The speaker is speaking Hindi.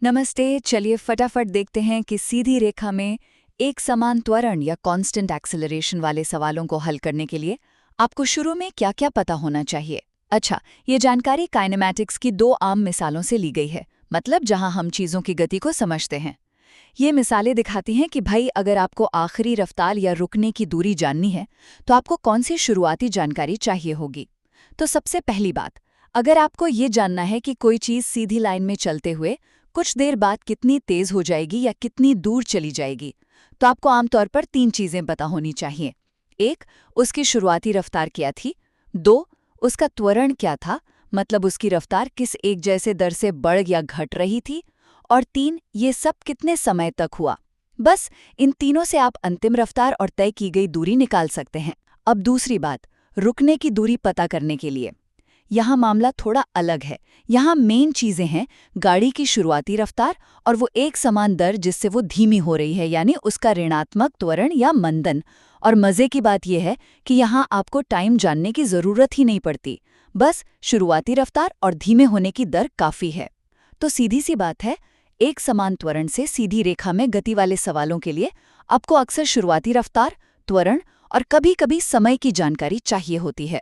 नमस्ते। चलिए फटाफट देखते हैं कि सीधी रेखा में एक समान त्वरण या कांस्टेंट एक्सेलरेशन वाले सवालों को हल करने के लिए आपको शुरू में क्या क्या पता होना चाहिए। अच्छा, ये जानकारी काइनेमैटिक्स की दो आम मिसालों से ली गई है, मतलब जहां हम चीज़ों की गति को समझते हैं। ये मिसालें दिखाती हैं कि भाई अगर आपको आखिरी रफ्तार या रुकने की दूरी जाननी है तो आपको कौन सी शुरुआती जानकारी चाहिए होगी। तो सबसे पहली बात, अगर आपको ये जानना है कि कोई चीज़ सीधी लाइन में चलते हुए कुछ देर बाद कितनी तेज हो जाएगी या कितनी दूर चली जाएगी, तो आपको आमतौर पर तीन चीजें पता होनी चाहिए। एक, उसकी शुरुआती रफ्तार क्या थी। दो, उसका त्वरण क्या था, मतलब उसकी रफ्तार किस एक जैसे दर से बढ़ या घट रही थी। और तीन, ये सब कितने समय तक हुआ। बस इन तीनों से आप अंतिम रफ्तार और तय की गई दूरी निकाल सकते हैं। अब दूसरी बात, रुकने की दूरी पता करने के लिए यहाँ मामला थोड़ा अलग है। यहाँ मेन चीजें हैं गाड़ी की शुरुआती रफ्तार और वो एक समान दर जिससे वो धीमी हो रही है, यानी उसका ऋणात्मक त्वरण या मंदन। और मजे की बात यह है कि यहाँ आपको टाइम जानने की जरूरत ही नहीं पड़ती, बस शुरुआती रफ्तार और धीमे होने की दर काफी है। तो सीधी सी बात है, एक समान त्वरण से सीधी रेखा में गति वाले सवालों के लिए आपको अक्सर शुरुआती रफ्तार, त्वरण और कभी-कभी समय की जानकारी चाहिए होती है।